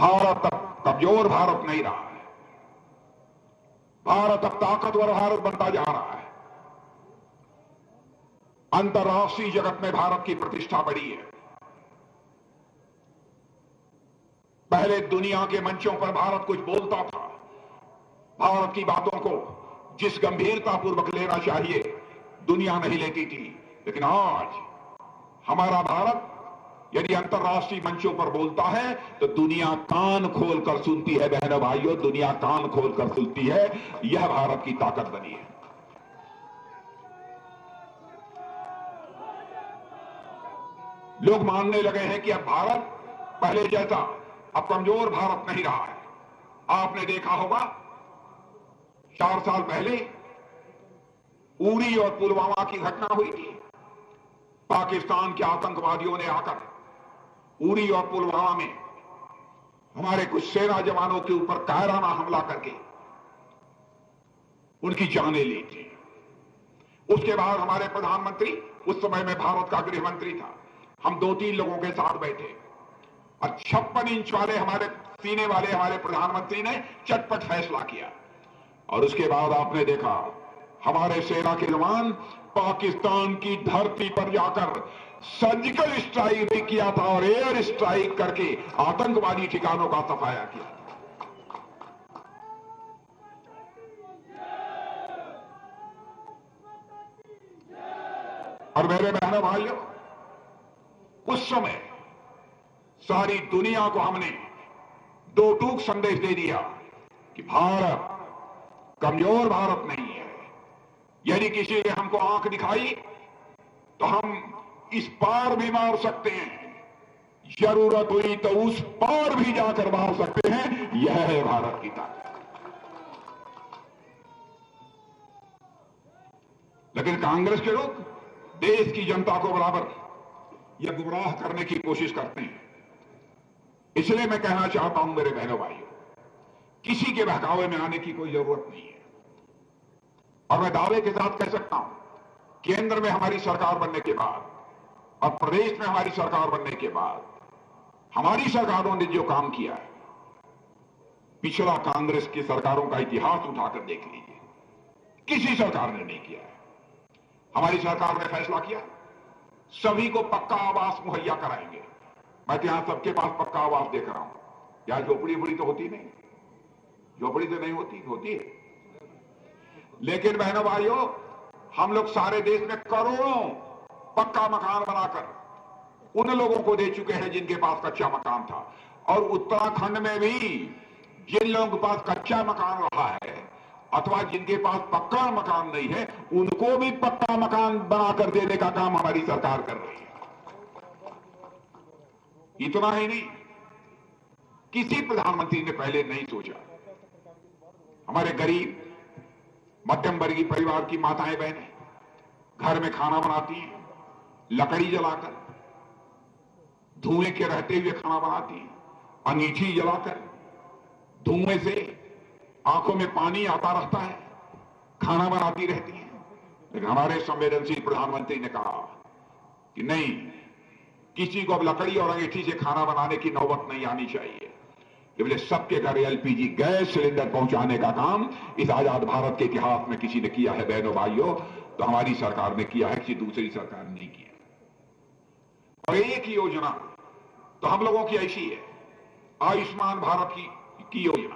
भारत अब कमजोर भारत नहीं रहा है। भारत अब ताकतवर भारत बनता जा रहा है। अंतर्राष्ट्रीय जगत में भारत की प्रतिष्ठा बढ़ी है। पहले दुनिया के मंचों पर भारत कुछ बोलता था, भारत की बातों को जिस गंभीरतापूर्वक लेना चाहिए दुनिया नहीं लेती थी। लेकिन आज हमारा भारत यदि अंतर्राष्ट्रीय मंचों पर बोलता है तो दुनिया कान खोलकर सुनती है। बहनों भाइयों, दुनिया कान खोलकर सुनती है। यह भारत की ताकत बनी है। लोग मानने लगे हैं कि अब भारत पहले जैसा अब कमजोर भारत नहीं रहा है। आपने देखा होगा 4 साल पहले उरी और पुलवामा की घटना हुई थी। पाकिस्तान के आतंकवादियों ने आकर उरी और पुलवामा में हमारे कुछ सेना जवानों के ऊपर कायराना हमला करके उनकी जानें ली थी। उसके बाद हमारे प्रधानमंत्री, उस समय में भारत का गृह मंत्री था, हम 2-3 लोगों के साथ बैठे और 56 इंच वाले हमारे सीने वाले हमारे प्रधानमंत्री ने चटपट फैसला किया। और उसके बाद आपने देखा हमारे सेना के जवान पाकिस्तान की धरती पर जाकर सर्जिकल स्ट्राइक भी किया था और एयर स्ट्राइक करके आतंकवादी ठिकानों का सफाया किया। और मेरे बहनों भाइयों, उस समय सारी दुनिया को हमने 2 टूक संदेश दे दिया कि भारत कमजोर भारत नहीं है। यदि किसी ने हमको आंख दिखाई तो हम इस पार भी मार सकते हैं, जरूरत हुई तो उस पार भी जाकर मार सकते हैं। यह है भारत की ताकत। लेकिन कांग्रेस के लोग देश की जनता को बराबर यह गुमराह करने की कोशिश करते हैं। इसलिए मैं कहना चाहता हूं मेरे बहनों भाइयों, किसी के बहकावे में आने की कोई जरूरत नहीं है। और मैं दावे के साथ कह सकता हूं, केंद्र में हमारी सरकार बनने के बाद और प्रदेश में हमारी सरकार बनने के बाद हमारी सरकारों ने जो काम किया है, पिछला कांग्रेस की सरकारों का इतिहास उठाकर देख लीजिए, किसी सरकार ने नहीं किया है। हमारी सरकार ने फैसला किया सभी को पक्का आवास मुहैया कराएंगे। मैं तो यहां सबके पास पक्का आवास देख रहा हूं। यहां झोपड़ी बड़ी तो होती नहीं, झोपड़ी तो नहीं होती है। लेकिन बहनों भाइयों, हम लोग सारे देश में करोड़ों पक्का मकान बनाकर उन लोगों को दे चुके हैं जिनके पास कच्चा मकान था। और उत्तराखंड में भी जिन लोगों के पास कच्चा मकान रहा है अथवा जिनके पास पक्का मकान नहीं है, उनको भी पक्का मकान बनाकर देने का काम हमारी सरकार कर रही है। इतना ही नहीं, किसी प्रधानमंत्री ने पहले नहीं सोचा हमारे गरीब मध्यम वर्गीय परिवार की माताएं बहनें घर में खाना बनाती हैं, लकड़ी जलाकर, धुएं के रहते हुए खाना बनाती हैं, अंगीठी जलाकर धुएं से आंखों में पानी आता रहता है, खाना बनाती रहती हैं। लेकिन हमारे संवेदनशील प्रधानमंत्री ने कहा कि नहीं, किसी को अब लकड़ी और अंगीठी से खाना बनाने की नौबत नहीं आनी चाहिए। बोले सबके घर एलपीजी गैस सिलेंडर पहुंचाने का काम इस आजाद भारत के इतिहास में किसी ने किया है बहनों भाइयों, तो हमारी सरकार ने किया है, किसी दूसरी सरकार ने नहीं किया। और एक योजना तो हम लोगों की ऐसी है, आयुष्मान भारत की योजना।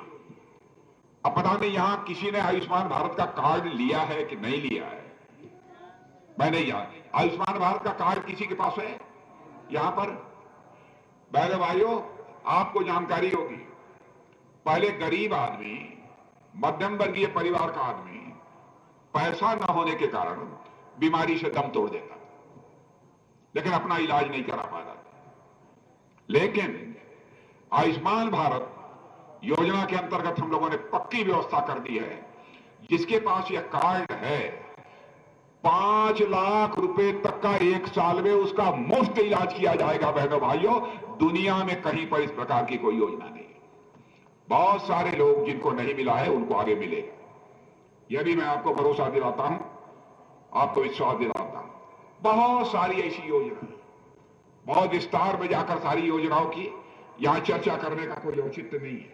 अब पता नहीं यहां किसी ने आयुष्मान भारत का कार्ड लिया है कि नहीं लिया है, मैं नहीं जानता। आयुष्मान भारत का कार्ड किसी के पास है यहां पर? बहनों भाइयों, आपको जानकारी होगी, पहले गरीब आदमी, मध्यम वर्गीय परिवार का आदमी पैसा न होने के कारण बीमारी से दम तोड़ देता, लेकिन अपना इलाज नहीं करा पा रहा। लेकिन आयुष्मान भारत योजना के अंतर्गत हम लोगों ने पक्की व्यवस्था कर दी है। जिसके पास यह कार्ड है 5 लाख रुपए तक का 1 साल में उसका मुफ्त इलाज किया जाएगा। बहनों भाइयों, दुनिया में कहीं पर इस प्रकार की कोई योजना नहीं है। बहुत सारे लोग जिनको नहीं मिला है उनको आगे मिलेगा, यह भी मैं आपको भरोसा दिलाता हूं, आपको विश्वास दिलाता हूं। बहुत सारी ऐसी योजना, बहुत विस्तार में जाकर सारी योजनाओं की यहां चर्चा करने का कोई औचित्य नहीं है।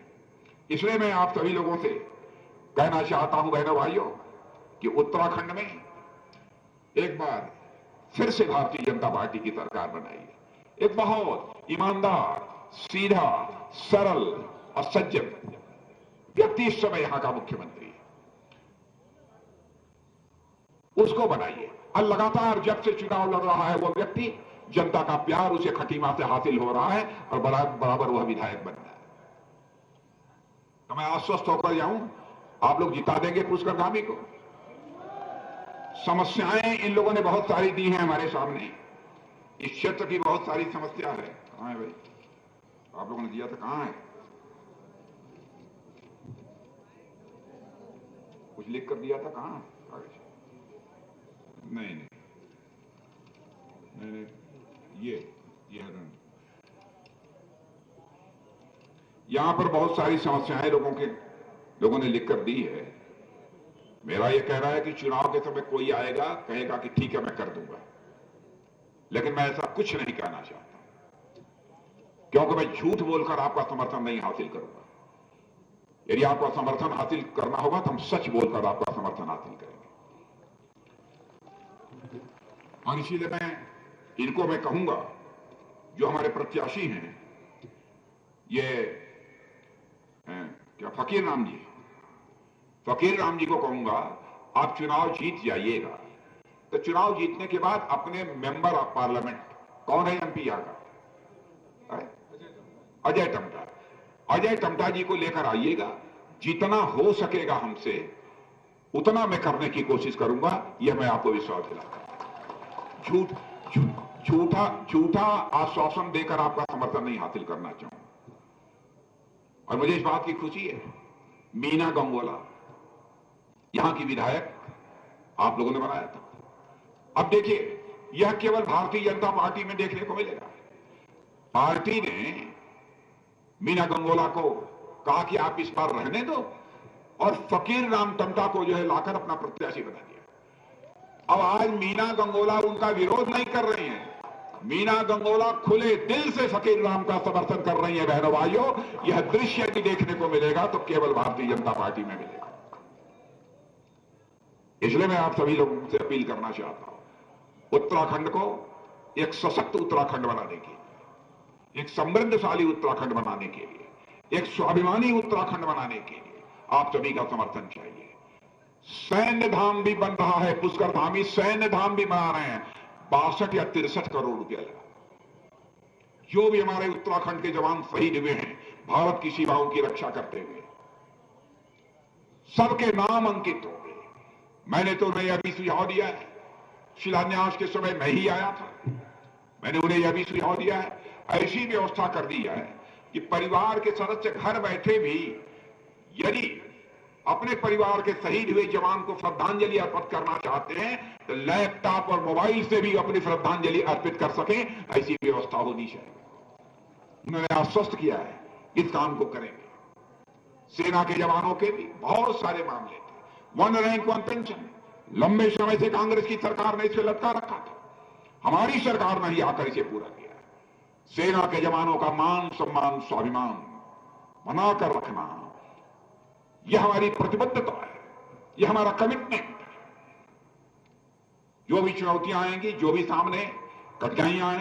इसलिए मैं आप सभी लोगों से कहना चाहता हूं बहनों भाइयों कि उत्तराखंड में एक बार फिर से भारतीय जनता पार्टी की सरकार बनाइए। एक बहुत ईमानदार, सीधा, सरल और सज्जन व्यक्ति इस समय यहां का मुख्यमंत्री है, उसको बनाइए। और लगातार जब से चुनाव लड़ रहा है वो व्यक्ति, जनता का प्यार उसे खटीमा से हासिल हो रहा है और बराबर वह विधायक बन रहा है। तो मैं आश्वस्त होकर जाऊं, आप लोग जिता देंगे पुष्करधामी को। समस्याएं इन लोगों ने बहुत सारी दी हैं हमारे सामने, इस क्षेत्र की बहुत सारी समस्या है। कहां है भाई, आप लोगों ने दिया था, कहां है? कुछ लिख कर दिया था, कहां है कागज? नहीं नहीं नहीं, नहीं ये है। यहां पर बहुत सारी समस्याएं लोगों ने लिख कर दी है। मेरा ये कह रहा है कि चुनाव के समय कोई आएगा कहेगा कि ठीक है मैं कर दूंगा, लेकिन मैं ऐसा कुछ नहीं कहना चाहता, क्योंकि मैं झूठ बोलकर आपका समर्थन नहीं हासिल करूंगा। यदि आपका समर्थन हासिल करना होगा तो हम सच बोलकर आपका समर्थन हासिल करेंगे। और इसीलिए मैं कहूंगा, जो हमारे प्रत्याशी हैं, ये क्या फकीर राम जी को कहूंगा, आप चुनाव जीत जाइएगा तो चुनाव जीतने के बाद अपने मेंबर ऑफ पार्लियामेंट, कौन है एमपी यहां का? अजय टमटा जी को लेकर आइएगा। जितना हो सकेगा हमसे उतना मैं करने की कोशिश करूंगा, यह मैं आपको विश्वास दिलाता हूं। झूठा आश्वासन देकर आपका समर्थन नहीं हासिल करना चाहूंगा। और मुझे इस बात की खुशी है, मीना गंगोला यहां की विधायक आप लोगों ने बनाया था। अब देखिए, यह केवल भारतीय जनता पार्टी में देखने को मिलेगा। पार्टी ने मीना गंगोला को कहा कि आप इस बार रहने दो, और फकीर राम टमटा को जो है लाकर अपना प्रत्याशी बना दिया। अब आज मीना गंगोला उनका विरोध नहीं कर रही हैं, मीना गंगोला खुले दिल से फकीर राम का समर्थन कर रही है। बहनों भाइयों, यह दृश्य यदि देखने को मिलेगा तो केवल भारतीय जनता पार्टी में मिलेगा। इसलिए मैं आप सभी लोगों से अपील करना चाहता हूं, उत्तराखंड को एक सशक्त उत्तराखंड बनाने के लिए, एक समृद्धशाली उत्तराखंड बनाने के लिए, एक स्वाभिमानी उत्तराखंड बनाने के लिए आप सभी का समर्थन चाहिए। सैन्य धाम भी बन रहा है, पुष्कर धामी सैन्य धाम भी बना रहे हैं, 62 या 63 करोड़ रुपया लगा। जो भी हमारे उत्तराखंड के जवान शहीद हुए हैं भारत की सीमाओं की रक्षा करते हुए, सबके नाम अंकित हो गए। मैंने तो उन्हें यह भी सुझाव दिया है, शिलान्यास के समय मैं ही आया था, मैंने उन्हें यह भी सुझाव दिया है, ऐसी व्यवस्था कर दी है कि परिवार के सदस्य घर बैठे भी यदि अपने परिवार के शहीद हुए जवान को श्रद्धांजलि अर्पित करना चाहते हैं तो लैपटॉप और मोबाइल से भी अपनी श्रद्धांजलि अर्पित कर सकें, ऐसी व्यवस्था होनी चाहिए। उन्होंने आश्वस्त किया है इस काम को करेंगे। सेना के जवानों के भी बहुत सारे मामले थे, 1 रैंक 1 पेंशन, लंबे समय से कांग्रेस की सरकार ने इसे लटका रखा था, हमारी सरकार ने ही आकर इसे पूरा किया। सेना के जवानों का मान सम्मान स्वाभिमान बनाकर रखना, यह हमारी प्रतिबद्धता है, यह हमारा कमिटमेंट है। जो भी चुनौतियां आएंगी, जो भी सामने कठिनाइयां आएंगी,